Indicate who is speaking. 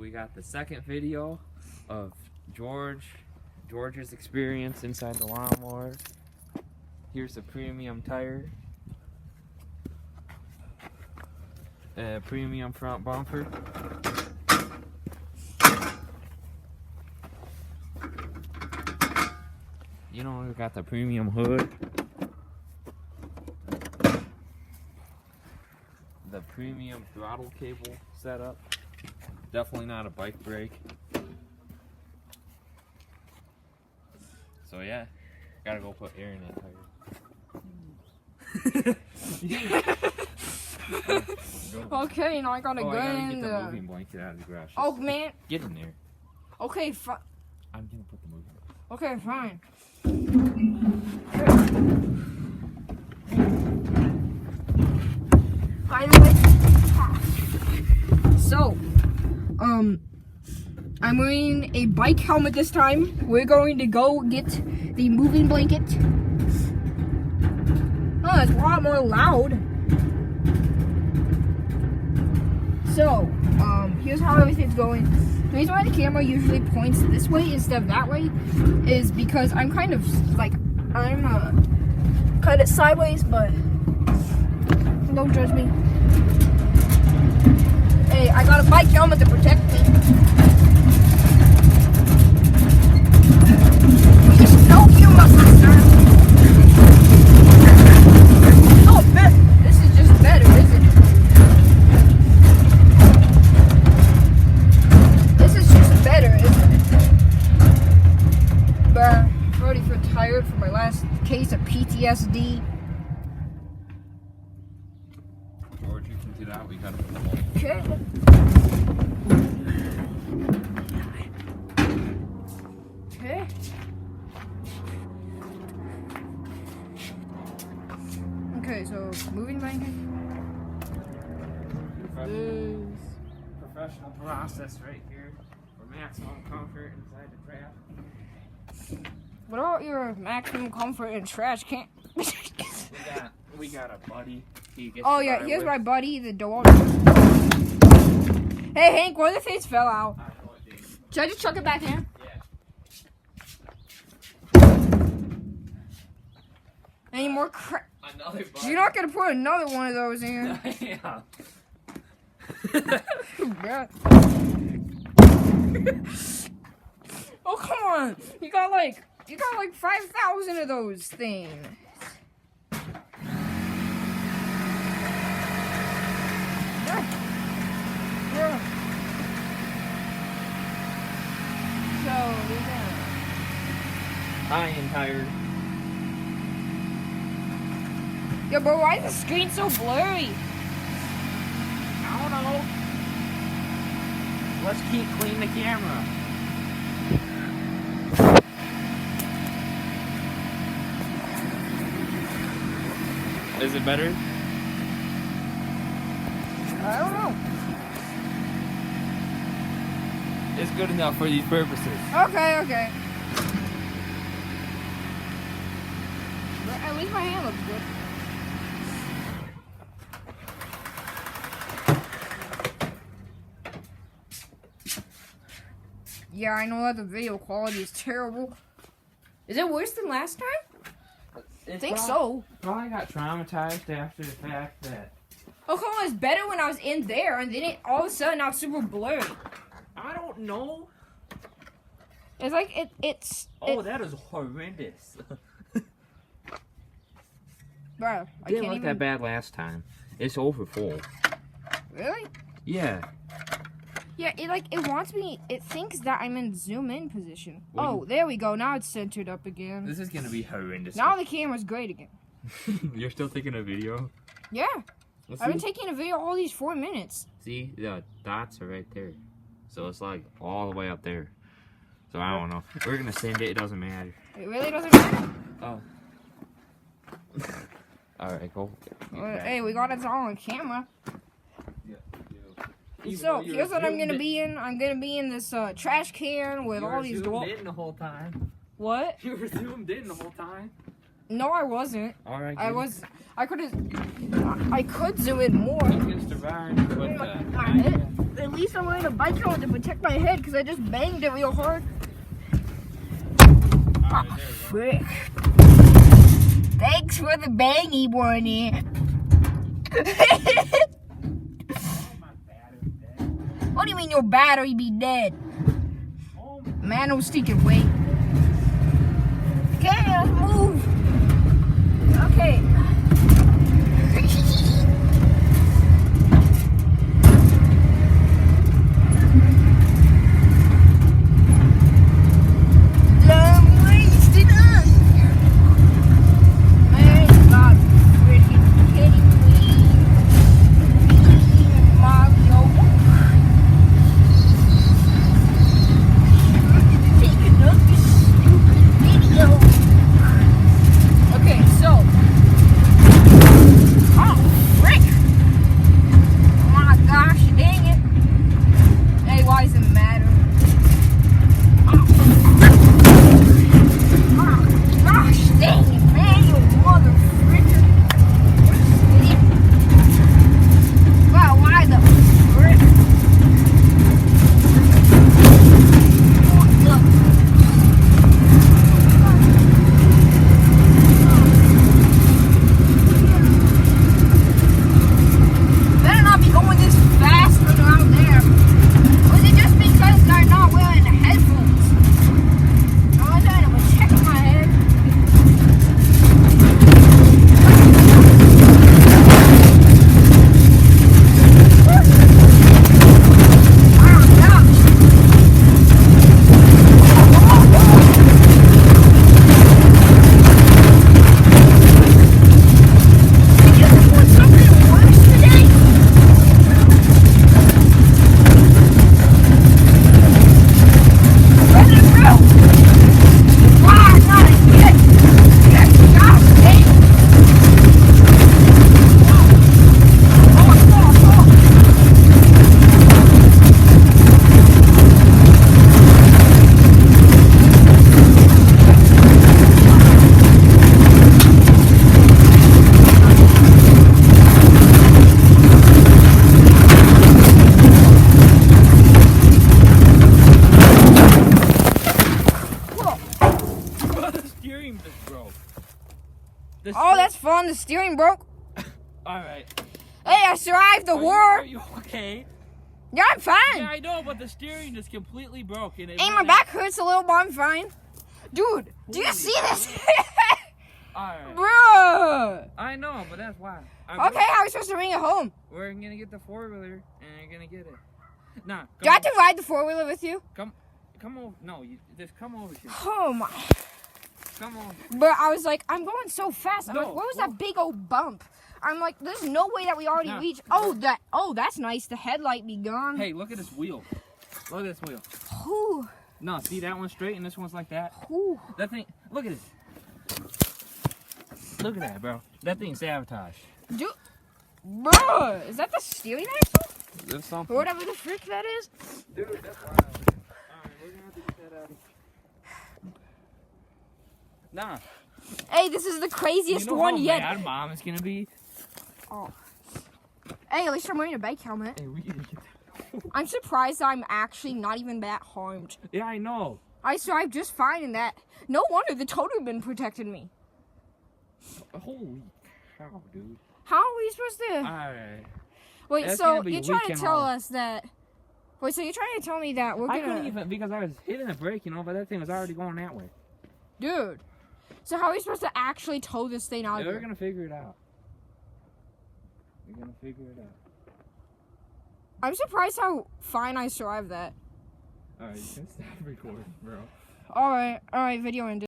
Speaker 1: we got the second video of George's experience inside the lawnmower. Here's a premium tire, a premium front bumper, you know, we got the premium hood, the premium throttle cable setup. Definitely not a bike brake. So yeah, gotta go put air in that tire.
Speaker 2: Okay, now I gotta go
Speaker 1: I gotta
Speaker 2: in
Speaker 1: get the
Speaker 2: the
Speaker 1: moving blanket out of the garage.
Speaker 2: Oh man.
Speaker 1: Get in there.
Speaker 2: Okay, fine.
Speaker 1: I'm gonna put the moving.
Speaker 2: Okay, fine. Finally. So, I'm wearing a bike helmet this time. We're going to go get the moving blanket. Oh, it's a lot more loud. So, here's how everything's going. The reason why the camera usually points this way instead of that way is because I'm kind of like, I'm kind of sideways, but don't judge me. Hey, I got a bike helmet to protect me. Help you, my sister. Oh, this is just better, isn't it? This is just better, isn't it? But I'm already feel tired from my last case of PTSD.
Speaker 1: George, you can get out. We gotta put the hole.
Speaker 2: Okay. Okay. Okay, so moving blanket.
Speaker 1: Professional process right here for maximum comfort inside the trap.
Speaker 2: What about your maximum comfort and trash can?
Speaker 1: we got a buddy. He gets
Speaker 2: Oh
Speaker 1: to
Speaker 2: yeah,
Speaker 1: ride
Speaker 2: here's
Speaker 1: with.
Speaker 2: my buddy, the dog. Hey Hank, where the face fell out?
Speaker 1: I know it did.
Speaker 2: Should I just chuck it back in?
Speaker 1: Yeah.
Speaker 2: Any more crap?
Speaker 1: Another buddy.
Speaker 2: You're not gonna put another one of those in.
Speaker 1: Yeah.
Speaker 2: Yeah. Oh come on! You got like 5,000 of those things. Yeah. So
Speaker 1: I am tired.
Speaker 2: yeah, but why is the screen so blurry?
Speaker 1: I don't know. Let's keep clean the camera. Is it better?
Speaker 2: I don't know.
Speaker 1: It's good enough for these purposes.
Speaker 2: Okay. But at least my hand looks good. Yeah, I know that the video quality is terrible. Is it worse than last time? I think so.
Speaker 1: Probably got traumatized after the fact that
Speaker 2: Oh, come on, it's better when I was in there, and then all of a sudden now it's super blurry.
Speaker 1: I don't know.
Speaker 2: It's like it's.
Speaker 1: That is horrendous.
Speaker 2: Bro, I
Speaker 1: Didn't
Speaker 2: can't
Speaker 1: look
Speaker 2: even.
Speaker 1: that bad last time. It's over full.
Speaker 2: Really?
Speaker 1: Yeah.
Speaker 2: Yeah, it wants me. It thinks that I'm in zoom in position.
Speaker 1: Well,
Speaker 2: Oh, there we go. Now it's centered up again.
Speaker 1: This is gonna be horrendous.
Speaker 2: Now the camera's great again.
Speaker 1: You're still taking a video?
Speaker 2: Yeah,
Speaker 1: Let's
Speaker 2: I've been
Speaker 1: see.
Speaker 2: taking a video all these 4 minutes.
Speaker 1: See, the dots are right there. So it's like all the way up there. So I don't know. We're gonna send it. It doesn't matter.
Speaker 2: It really doesn't matter.
Speaker 1: Oh. Alright, go.
Speaker 2: Hey, we got it all on camera.
Speaker 1: Even
Speaker 2: So
Speaker 1: though you
Speaker 2: here's what I'm
Speaker 1: zoomed
Speaker 2: gonna be in. I'm gonna be in this trash can with
Speaker 1: You
Speaker 2: all
Speaker 1: were
Speaker 2: these.
Speaker 1: zoomed in the whole time.
Speaker 2: What?
Speaker 1: You were zoomed in the whole time.
Speaker 2: No, I wasn't.
Speaker 1: Alright.
Speaker 2: I was. I could zoom in more.
Speaker 1: Against the vine, put the
Speaker 2: Alright. at least I'm wearing a bike helmet to protect my head because I just banged it real hard.
Speaker 1: Alright, there you go.
Speaker 2: Frick. Thanks for the bangy warning. What do you mean your battery be dead? Man, no stinking weight. Okay, let's move. Okay. Oh, that's fun. The steering broke.
Speaker 1: Alright.
Speaker 2: Hey, I survived the war.
Speaker 1: Are you okay?
Speaker 2: Yeah, I'm fine.
Speaker 1: Yeah, I know, but the steering is completely broken.
Speaker 2: Hey, my back hurts a little, but I'm fine. Dude, do you see this?
Speaker 1: Alright.
Speaker 2: Bruh.
Speaker 1: I know, but that's why.
Speaker 2: Okay, how are we supposed to bring it home?
Speaker 1: We're gonna get the four-wheeler, and you're gonna get it. Nah.
Speaker 2: Do I have to ride the four-wheeler with you?
Speaker 1: Come over. No, just come over here.
Speaker 2: Oh, my.
Speaker 1: Come on.
Speaker 2: But I was like, I'm going so fast. I'm
Speaker 1: No,
Speaker 2: like, what was that big old bump? I'm like, there's no way that we already reached. Oh, that's nice. The headlight be gone.
Speaker 1: Hey, look at this wheel. Look at this wheel.
Speaker 2: Ooh.
Speaker 1: No, see that one's straight and this one's like that.
Speaker 2: Ooh.
Speaker 1: That thing. Look at this. Look at that, bro. That thing's sabotaged.
Speaker 2: Dude, bro, is that the steering axle?
Speaker 1: There's something.
Speaker 2: Or whatever the frick that is.
Speaker 1: Dude, that's wild. Alright, we're gonna have to get that out of here. Nah.
Speaker 2: Hey, this is the craziest one yet.
Speaker 1: How mad Mom is gonna be?
Speaker 2: Oh. Hey, at least I'm wearing a bike helmet.
Speaker 1: Hey, we need to get that.
Speaker 2: I'm surprised I'm actually not even that harmed.
Speaker 1: Yeah, I know.
Speaker 2: I survived just fine in that. No wonder the Toterbin protected me.
Speaker 1: Holy cow, dude.
Speaker 2: How are we supposed to?
Speaker 1: Alright.
Speaker 2: Wait,
Speaker 1: That's
Speaker 2: so
Speaker 1: gonna be
Speaker 2: you're trying to
Speaker 1: weekend
Speaker 2: tell
Speaker 1: long.
Speaker 2: us that? Wait, so you're trying to tell me that we're
Speaker 1: I
Speaker 2: gonna?
Speaker 1: couldn't even because I was hitting the brake, but that thing was already going that way.
Speaker 2: Dude. So how are we supposed to actually tow this thing out
Speaker 1: Yeah,
Speaker 2: of
Speaker 1: we're
Speaker 2: here?
Speaker 1: gonna figure it out. We're gonna figure it out.
Speaker 2: I'm surprised how fine I survived that.
Speaker 1: Alright, you can stop recording, bro.
Speaker 2: Alright, video ended.